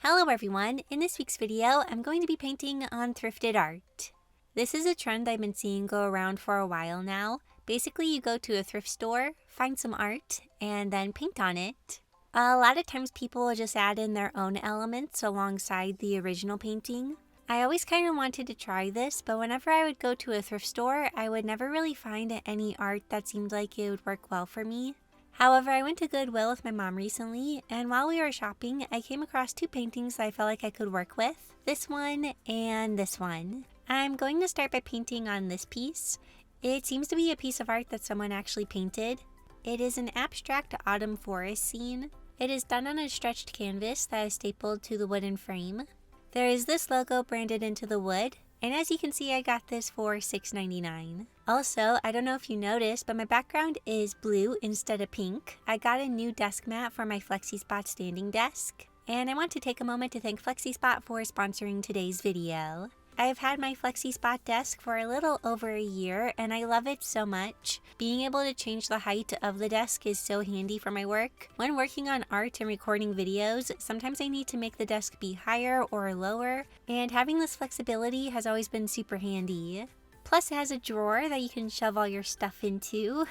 Hello everyone, in this week's video I'm going to be painting on thrifted art. This is a trend I've been seeing go around for a while now. Basically you go to a thrift store, find some art, and then paint on it. A lot of times people will just add in their own elements alongside the original painting. I always kind of wanted to try this, but whenever I would go to a thrift store, I would never really find any art that seemed like it would work well for me. However, I went to Goodwill with my mom recently, and while we were shopping, I came across two paintings that I felt like I could work with. This one and this one. I'm going to start by painting on this piece. It seems to be a piece of art that someone actually painted. It is an abstract autumn forest scene. It is done on a stretched canvas that is stapled to the wooden frame. There is this logo branded into the wood, and as you can see, I got this for $6.99. Also, I don't know if you noticed, but my background is blue instead of pink. I got a new desk mat for my FlexiSpot standing desk, and I want to take a moment to thank FlexiSpot for sponsoring today's video. I have had my FlexiSpot desk for a little over a year, and I love it so much. Being able to change the height of the desk is so handy for my work. When working on art and recording videos, sometimes I need to make the desk be higher or lower, and having this flexibility has always been super handy. Plus it has a drawer that you can shove all your stuff into,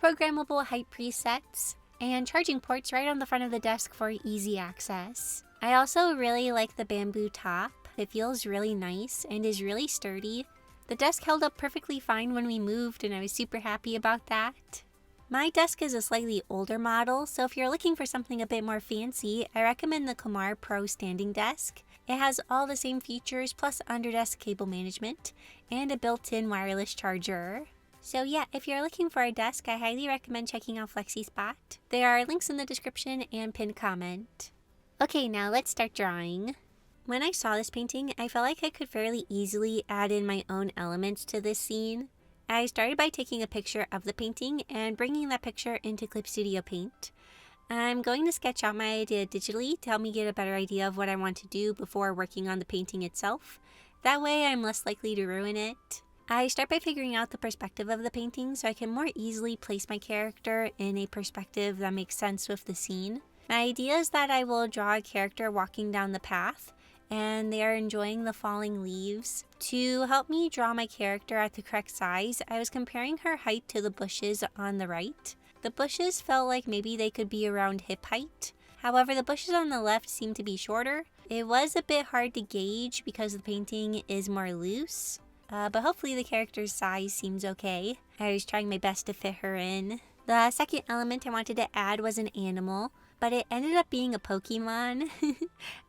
programmable height presets, and charging ports right on the front of the desk for easy access. I also really like the bamboo top. It feels really nice and is really sturdy. The desk held up perfectly fine when we moved, and I was super happy about that. My desk is a slightly older model, so if you're looking for something a bit more fancy, I recommend the Kumar Pro standing desk. It has all the same features plus under-desk cable management and a built-in wireless charger. So yeah, if you're looking for a desk, I highly recommend checking out FlexiSpot. There are links in the description and pinned comment. Okay, now let's start drawing. When I saw this painting, I felt like I could fairly easily add in my own elements to this scene. I started by taking a picture of the painting and bringing that picture into Clip Studio Paint. I'm going to sketch out my idea digitally to help me get a better idea of what I want to do before working on the painting itself. That way I'm less likely to ruin it. I start by figuring out the perspective of the painting so I can more easily place my character in a perspective that makes sense with the scene. My idea is that I will draw a character walking down the path, and they are enjoying the falling leaves. To help me draw my character at the correct size, I was comparing her height to the bushes on the right. The bushes felt like maybe they could be around hip height. However, the bushes on the left seemed to be shorter. It was a bit hard to gauge because the painting is more loose, but hopefully the character's size seems okay. I was trying my best to fit her in. The second element I wanted to add was an animal, but it ended up being a Pokemon.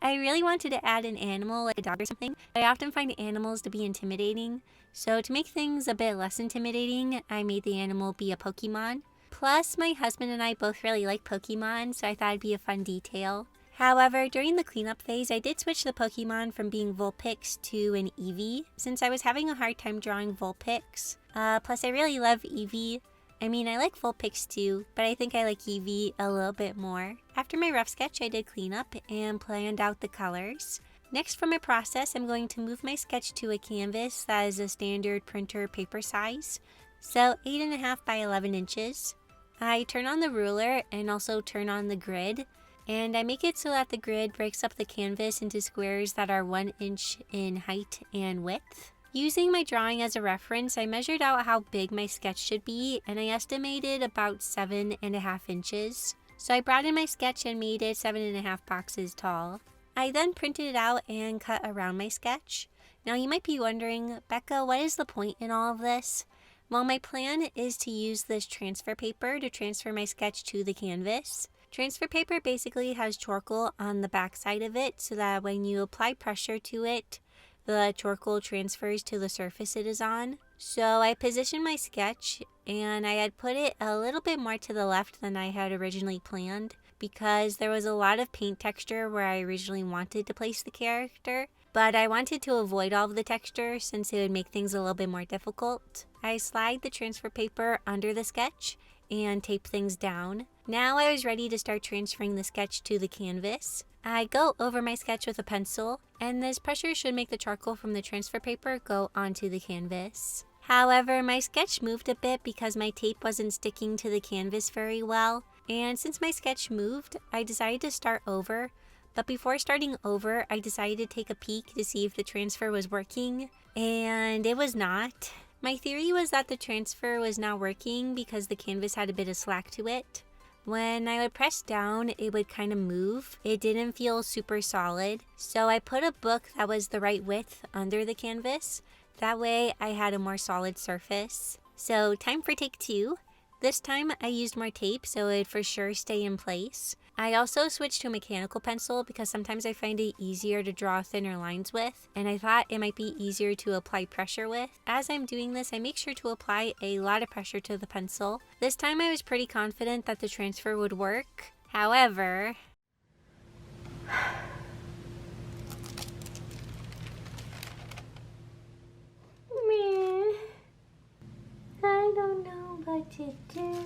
I really wanted to add an animal like a dog or something, but I often find animals to be intimidating. So to make things a bit less intimidating, I made the animal be a Pokemon. Plus, my husband and I both really like Pokemon, so I thought it'd be a fun detail. However, during the cleanup phase, I did switch the Pokemon from being Vulpix to an Eevee, since I was having a hard time drawing Vulpix. Plus, I really love Eevee. I mean, I like Vulpix too, but I think I like Eevee a little bit more. After my rough sketch, I did clean up and planned out the colors. Next for my process, I'm going to move my sketch to a canvas that is a standard printer paper size, so 8.5 by 11 inches. I turn on the ruler and also turn on the grid, and I make it so that the grid breaks up the canvas into squares that are 1 inch in height and width. Using my drawing as a reference, I measured out how big my sketch should be, and I estimated about 7.5 inches. So I brought in my sketch and made it 7.5 boxes tall. I then printed it out and cut around my sketch. Now you might be wondering, Becca, what is the point in all of this? Well, my plan is to use this transfer paper to transfer my sketch to the canvas. Transfer paper basically has charcoal on the back side of it so that when you apply pressure to it, the charcoal transfers to the surface it is on. So I positioned my sketch and I had put it a little bit more to the left than I had originally planned because there was a lot of paint texture where I originally wanted to place the character, but I wanted to avoid all of the texture since it would make things a little bit more difficult. I slide the transfer paper under the sketch and tape things down. Now I was ready to start transferring the sketch to the canvas. I go over my sketch with a pencil, and this pressure should make the charcoal from the transfer paper go onto the canvas. However, my sketch moved a bit because my tape wasn't sticking to the canvas very well, and since my sketch moved, I decided to start over, But before starting over, I decided to take a peek to see if the transfer was working, and it was not. My theory was that the transfer was not working because the canvas had a bit of slack to it. When I would press down, it would kind of move. It didn't feel super solid. So I put a book that was the right width under the canvas. That way I had a more solid surface. So time for take 2. This time I used more tape so it would for sure stay in place. I also switched to a mechanical pencil because sometimes I find it easier to draw thinner lines with, and I thought it might be easier to apply pressure with. As I'm doing this, I make sure to apply a lot of pressure to the pencil. This time I was pretty confident that the transfer would work. However, I don't know what to do.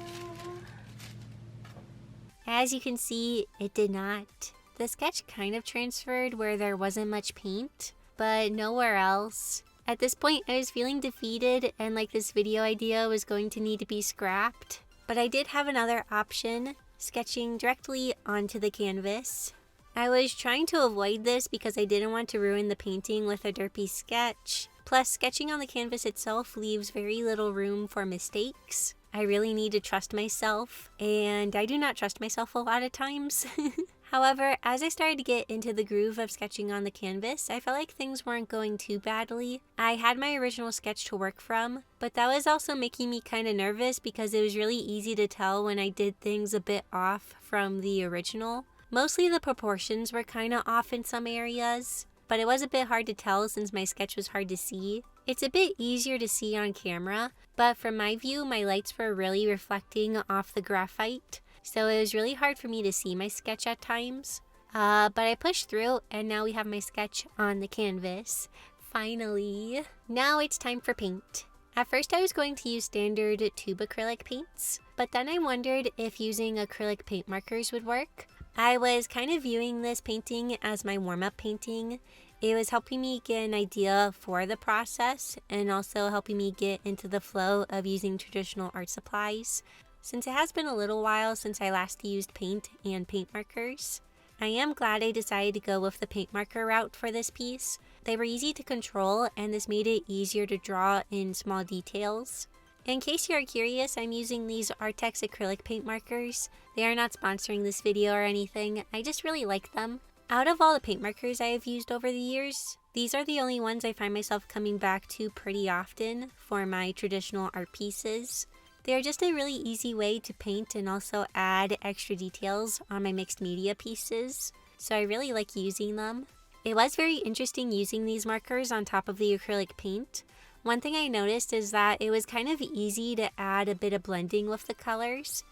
As you can see, it did not. The sketch kind of transferred where there wasn't much paint, but nowhere else. At this point, I was feeling defeated and like this video idea was going to need to be scrapped. But I did have another option, sketching directly onto the canvas. I was trying to avoid this because I didn't want to ruin the painting with a derpy sketch. Plus, sketching on the canvas itself leaves very little room for mistakes. I really need to trust myself, and I do not trust myself a lot of times. However, as I started to get into the groove of sketching on the canvas, I felt like things weren't going too badly. I had my original sketch to work from, but that was also making me kind of nervous because it was really easy to tell when I did things a bit off from the original. Mostly the proportions were kind of off in some areas, but it was a bit hard to tell since my sketch was hard to see. It's a bit easier to see on camera, but from my view, my lights were really reflecting off the graphite, so it was really hard for me to see my sketch at times. But I pushed through, and now we have my sketch on the canvas. Finally. Now it's time for paint. At first I was going to use standard tube acrylic paints, but then I wondered if using acrylic paint markers would work. I was kind of viewing this painting as my warm-up painting. It was helping me get an idea for the process and also helping me get into the flow of using traditional art supplies. Since it has been a little while since I last used paint and paint markers, I am glad I decided to go with the paint marker route for this piece. They were easy to control and this made it easier to draw in small details. In case you are curious, I'm using these Arrtx Acrylic Paint Markers. They are not sponsoring this video or anything, I just really like them. Out of all the paint markers I have used over the years, these are the only ones I find myself coming back to pretty often for my traditional art pieces. They are just a really easy way to paint and also add extra details on my mixed media pieces, so I really like using them. It was very interesting using these markers on top of the acrylic paint. One thing I noticed is that it was kind of easy to add a bit of blending with the colors.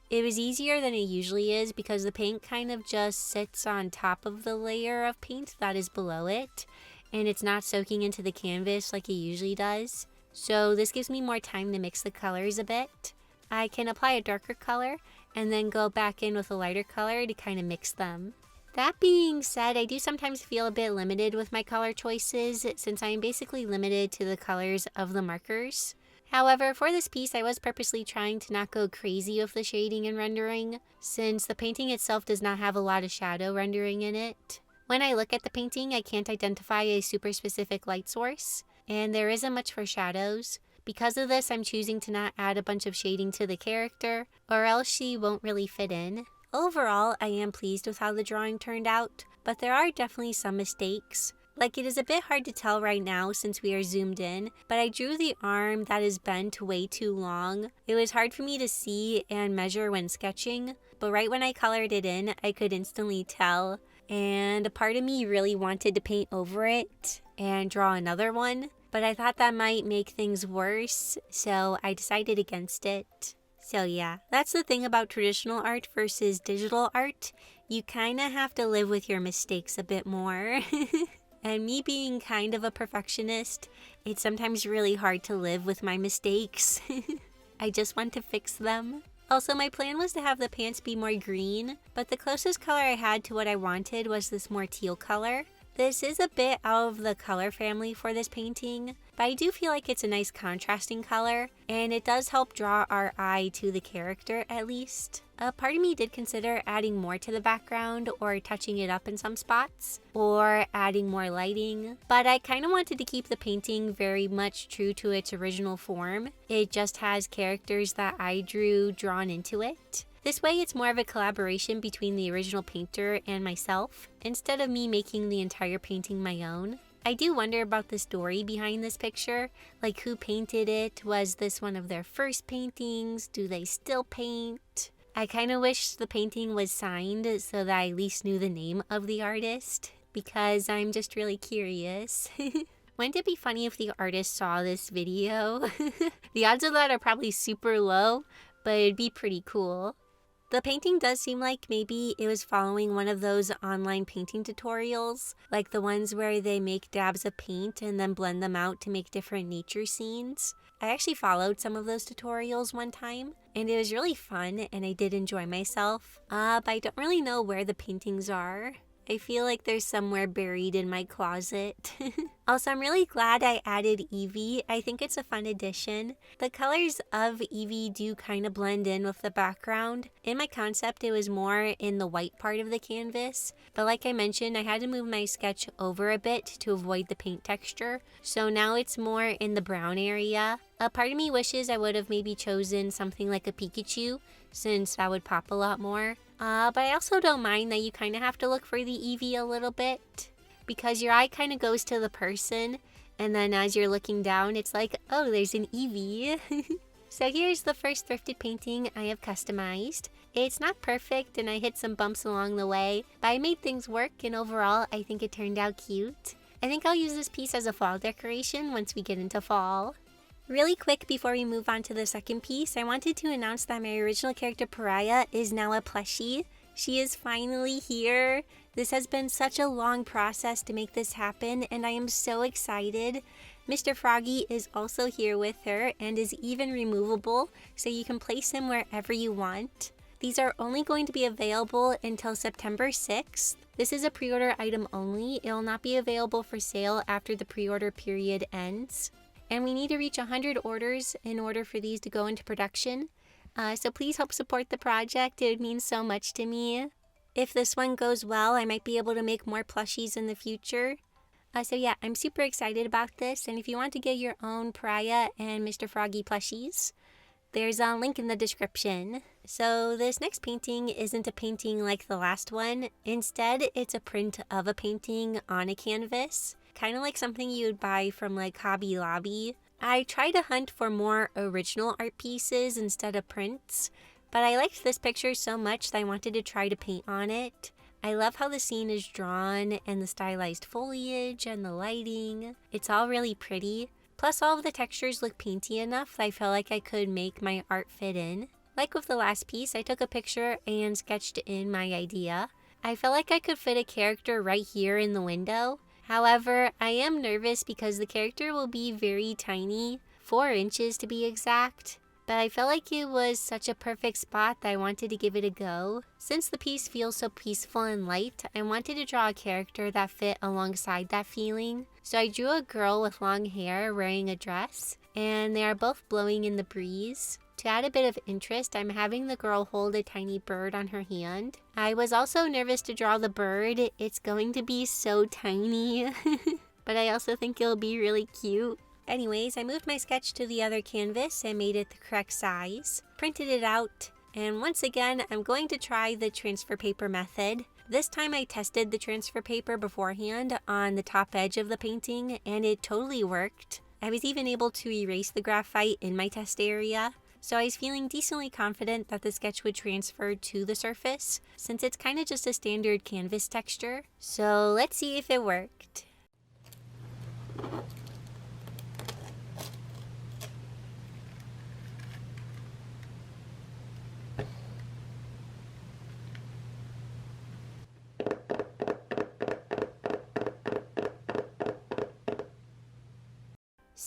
It was easier than it usually is because the paint kind of just sits on top of the layer of paint that is below it, and it's not soaking into the canvas like it usually does. So this gives me more time to mix the colors a bit. I can apply a darker color and then go back in with a lighter color to kind of mix them. That being said, I do sometimes feel a bit limited with my color choices since I am basically limited to the colors of the markers. However, for this piece, I was purposely trying to not go crazy with the shading and rendering, since the painting itself does not have a lot of shadow rendering in it. When I look at the painting, I can't identify a super specific light source, and there isn't much for shadows. Because of this, I'm choosing to not add a bunch of shading to the character, or else she won't really fit in. Overall, I am pleased with how the drawing turned out, but there are definitely some mistakes. Like, it is a bit hard to tell right now since we are zoomed in, but I drew the arm that is bent way too long. It was hard for me to see and measure when sketching, but right when I colored it in, I could instantly tell, and a part of me really wanted to paint over it and draw another one, but I thought that might make things worse, so I decided against it. So yeah, that's the thing about traditional art versus digital art. You kinda have to live with your mistakes a bit more. And me being kind of a perfectionist, it's sometimes really hard to live with my mistakes. I just want to fix them. Also, my plan was to have the pants be more green, but the closest color I had to what I wanted was this more teal color. This is a bit out of the color family for this painting, but I do feel like it's a nice contrasting color, and it does help draw our eye to the character at least. A part of me did consider adding more to the background or touching it up in some spots or adding more lighting, but I kind of wanted to keep the painting very much true to its original form. It just has characters that I drew drawn into it. This way it's more of a collaboration between the original painter and myself, instead of me making the entire painting my own. I do wonder about the story behind this picture, like who painted it, was this one of their first paintings, do they still paint? I kind of wish the painting was signed so that I at least knew the name of the artist, because I'm just really curious. Wouldn't it be funny if the artist saw this video? The odds of that are probably super low, but it'd be pretty cool. The painting does seem like maybe it was following one of those online painting tutorials, like the ones where they make dabs of paint and then blend them out to make different nature scenes. I actually followed some of those tutorials one time, and it was really fun and I did enjoy myself, but I don't really know where the paintings are. I feel like they're somewhere buried in my closet. Also, I'm really glad I added Eevee. I think it's a fun addition. The colors of Eevee do kind of blend in with the background. In my concept, it was more in the white part of the canvas, but like I mentioned, I had to move my sketch over a bit to avoid the paint texture, so now it's more in the brown area. A part of me wishes I would have maybe chosen something like a Pikachu, since that would pop a lot more. But I also don't mind that you kind of have to look for the Eevee a little bit, because your eye kind of goes to the person, and then as you're looking down, it's like, oh, there's an Eevee. So here's the first thrifted painting I have customized. It's not perfect and I hit some bumps along the way, but I made things work, and overall I think it turned out cute. I think I'll use this piece as a fall decoration once we get into fall. Really quick before we move on to the second piece, I wanted to announce that my original character Pariah is now a plushie. She is finally here. This has been such a long process to make this happen, and I am so excited. Mr. Froggy is also here with her and is even removable, so you can place him wherever you want. These are only going to be available until September 6th. This is a pre-order item only. It will not be available for sale after the pre-order period ends. And we need to reach 100 orders in order for these to go into production. So please help support the project. It would mean so much to me. If this one goes well, I might be able to make more plushies in the future. So yeah, I'm super excited about this. And if you want to get your own Pariah and Mr. Froggy plushies, there's a link in the description. So this next painting isn't a painting like the last one. Instead, it's a print of a painting on a canvas. Kind of like something you would buy from like Hobby Lobby. I try to hunt for more original art pieces instead of prints, but I liked this picture so much that I wanted to try to paint on it. I love how the scene is drawn and the stylized foliage and the lighting. It's all really pretty. Plus all of the textures look painty enough that I felt like I could make my art fit in. Like with the last piece, I took a picture and sketched in my idea. I felt like I could fit a character right here in the window. However, I am nervous because the character will be very tiny, 4 inches to be exact, but I felt like it was such a perfect spot that I wanted to give it a go. Since the piece feels so peaceful and light, I wanted to draw a character that fit alongside that feeling. So I drew a girl with long hair wearing a dress, and they are both blowing in the breeze. To add a bit of interest, I'm having the girl hold a tiny bird on her hand. I was also nervous to draw the bird. It's going to be so tiny, but I also think it'll be really cute. Anyways, I moved my sketch to the other canvas and made it the correct size, printed it out, and once again, I'm going to try the transfer paper method. This time I tested the transfer paper beforehand on the top edge of the painting, and it totally worked. I was even able to erase the graphite in my test area. So I was feeling decently confident that the sketch would transfer to the surface, since it's kind of just a standard canvas texture. So let's see if it worked.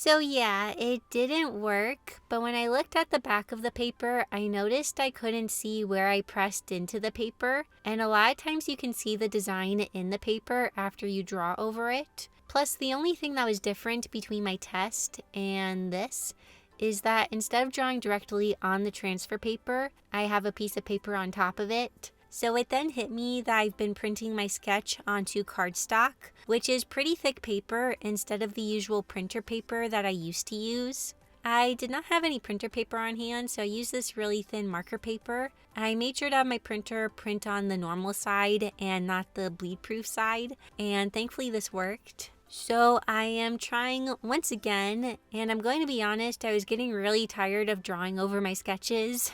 So yeah, it didn't work, but when I looked at the back of the paper, I noticed I couldn't see where I pressed into the paper, and a lot of times you can see the design in the paper after you draw over it. Plus, the only thing that was different between my test and this is that instead of drawing directly on the transfer paper, I have a piece of paper on top of it. So it then hit me that I've been printing my sketch onto cardstock, which is pretty thick paper instead of the usual printer paper that I used to use. I did not have any printer paper on hand, so I used this really thin marker paper. I made sure to have my printer print on the normal side and not the bleed-proof side, and thankfully this worked. So I am trying once again, and I'm going to be honest, I was getting really tired of drawing over my sketches,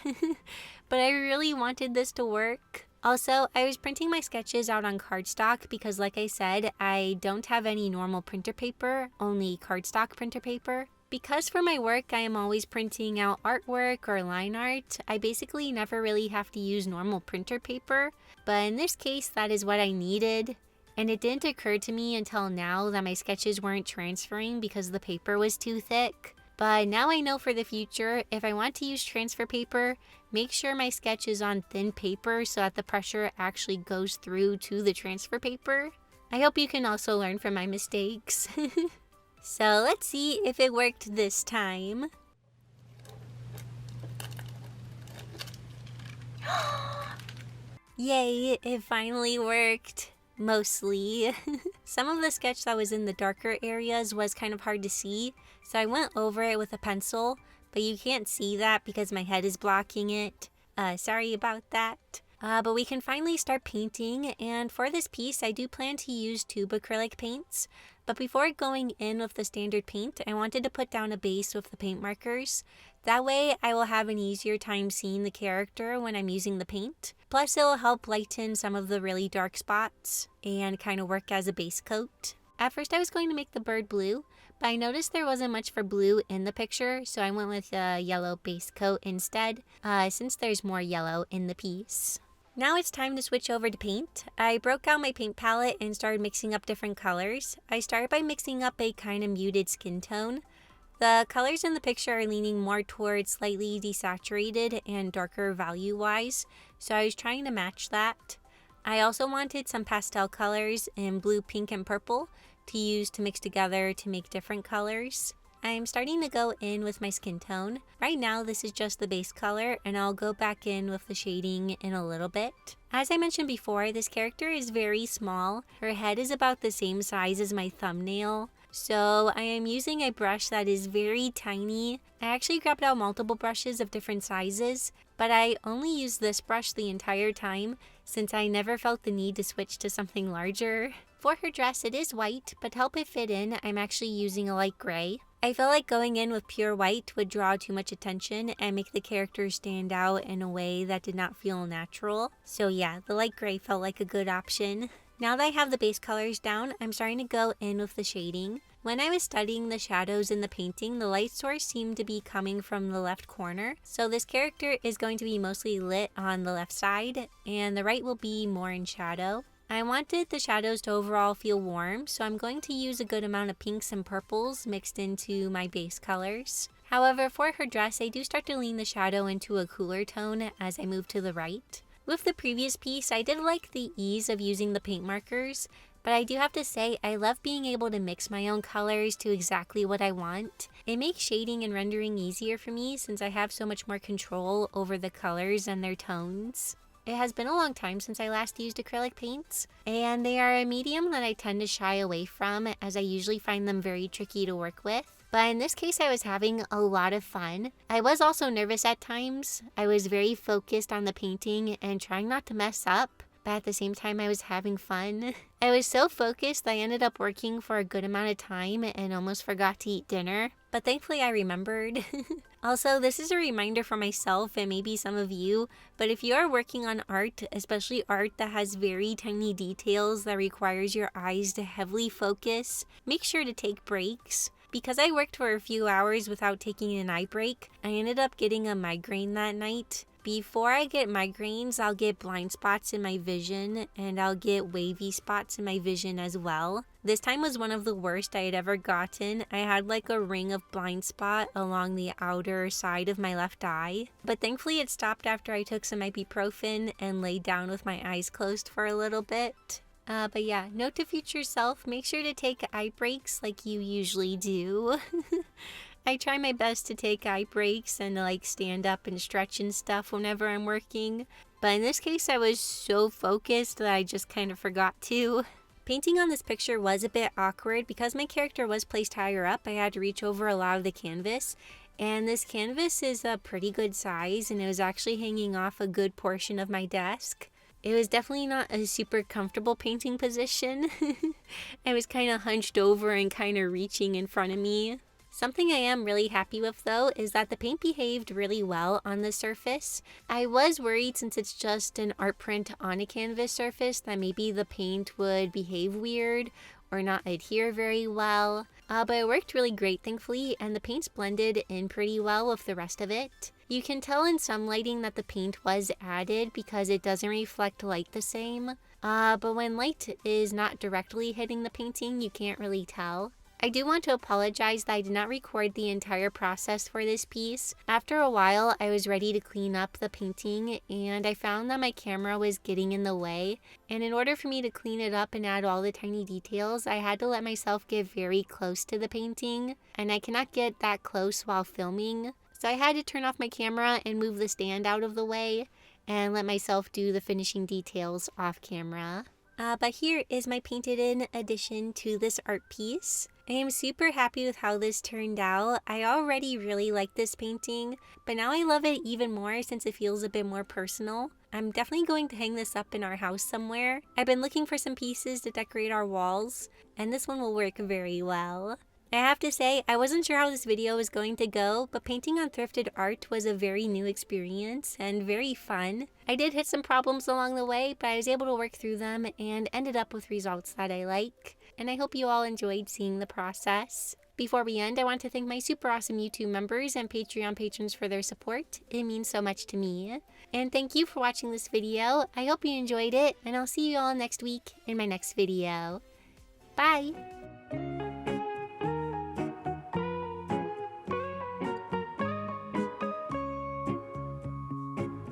but I really wanted this to work. Also, I was printing my sketches out on cardstock because, like I said, I don't have any normal printer paper, only cardstock printer paper. Because for my work, I am always printing out artwork or line art, I basically never really have to use normal printer paper, but in this case, that is what I needed. And it didn't occur to me until now that my sketches weren't transferring because the paper was too thick. But now I know for the future, if I want to use transfer paper, make sure my sketch is on thin paper so that the pressure actually goes through to the transfer paper. I hope you can also learn from my mistakes. So let's see if it worked this time. Yay, it finally worked. Mostly. Some of the sketch that was in the darker areas was kind of hard to see, so I went over it with a pencil, but you can't see that because my head is blocking it. Sorry about that. But we can finally start painting, and for this piece I do plan to use tube acrylic paints, but before going in with the standard paint, I wanted to put down a base with the paint markers. That way I will have an easier time seeing the character when I'm using the paint. Plus it will help lighten some of the really dark spots and kind of work as a base coat. At first I was going to make the bird blue, but I noticed there wasn't much for blue in the picture, so I went with a yellow base coat instead, since there's more yellow in the piece. Now it's time to switch over to paint. I broke out my paint palette and started mixing up different colors. I started by mixing up a kind of muted skin tone. The colors in the picture are leaning more towards slightly desaturated and darker value-wise, so I was trying to match that. I also wanted some pastel colors in blue, pink, and purple to use to mix together to make different colors. I'm starting to go in with my skin tone. Right now this is just the base color, and I'll go back in with the shading in a little bit. As I mentioned before, this character is very small. Her head is about the same size as my thumbnail. So I am using a brush that is very tiny. I actually grabbed out multiple brushes of different sizes, but I only used this brush the entire time since I never felt the need to switch to something larger. For her dress, it is white, but to help it fit in, I'm actually using a light gray. I felt like going in with pure white would draw too much attention and make the character stand out in a way that did not feel natural. So yeah, the light gray felt like a good option. Now that I have the base colors down, I'm starting to go in with the shading. When I was studying the shadows in the painting, the light source seemed to be coming from the left corner. So this character is going to be mostly lit on the left side, and the right will be more in shadow. I wanted the shadows to overall feel warm, so I'm going to use a good amount of pinks and purples mixed into my base colors. However, for her dress, I do start to lean the shadow into a cooler tone as I move to the right. With the previous piece, I did like the ease of using the paint markers, but I do have to say I love being able to mix my own colors to exactly what I want. It makes shading and rendering easier for me since I have so much more control over the colors and their tones. It has been a long time since I last used acrylic paints, and they are a medium that I tend to shy away from as I usually find them very tricky to work with. But in this case, I was having a lot of fun. I was also nervous at times. I was very focused on the painting and trying not to mess up, but at the same time I was having fun. I was so focused I ended up working for a good amount of time and almost forgot to eat dinner, but thankfully I remembered. Also, this is a reminder for myself and maybe some of you, but if you are working on art, especially art that has very tiny details that requires your eyes to heavily focus, make sure to take breaks. Because I worked for a few hours without taking an eye break, I ended up getting a migraine that night. Before I get migraines, I'll get blind spots in my vision, and I'll get wavy spots in my vision as well. This time was one of the worst I had ever gotten. I had like a ring of blind spot along the outer side of my left eye. But thankfully it stopped after I took some ibuprofen and laid down with my eyes closed for a little bit. But yeah, note to future self, make sure to take eye breaks like you usually do. I try my best to take eye breaks and like stand up and stretch and stuff whenever I'm working. But in this case, I was so focused that I just kind of forgot to. Painting on this picture was a bit awkward because my character was placed higher up. I had to reach over a lot of the canvas. And this canvas is a pretty good size, and it was actually hanging off a good portion of my desk. It was definitely not a super comfortable painting position. I was kind of hunched over and kind of reaching in front of me. Something I am really happy with though is that the paint behaved really well on the surface. I was worried, since it's just an art print on a canvas surface, that maybe the paint would behave weird or not adhere very well. But it worked really great thankfully, and the paints blended in pretty well with the rest of it. You can tell in some lighting that the paint was added because it doesn't reflect light the same. But when light is not directly hitting the painting, you can't really tell. I do want to apologize that I did not record the entire process for this piece. After a while, I was ready to clean up the painting, and I found that my camera was getting in the way. And in order for me to clean it up and add all the tiny details, I had to let myself get very close to the painting, and I cannot get that close while filming. So I had to turn off my camera and move the stand out of the way, and let myself do the finishing details off camera. But here is my painted in addition to this art piece. I am super happy with how this turned out. I already really like this painting, but now I love it even more since it feels a bit more personal. I'm definitely going to hang this up in our house somewhere. I've been looking for some pieces to decorate our walls, and this one will work very well. I have to say, I wasn't sure how this video was going to go, but painting on thrifted art was a very new experience and very fun. I did hit some problems along the way, but I was able to work through them and ended up with results that I like. And I hope you all enjoyed seeing the process. Before we end, I want to thank my super awesome YouTube members and Patreon patrons for their support. It means so much to me. And thank you for watching this video. I hope you enjoyed it, and I'll see you all next week in my next video. Bye!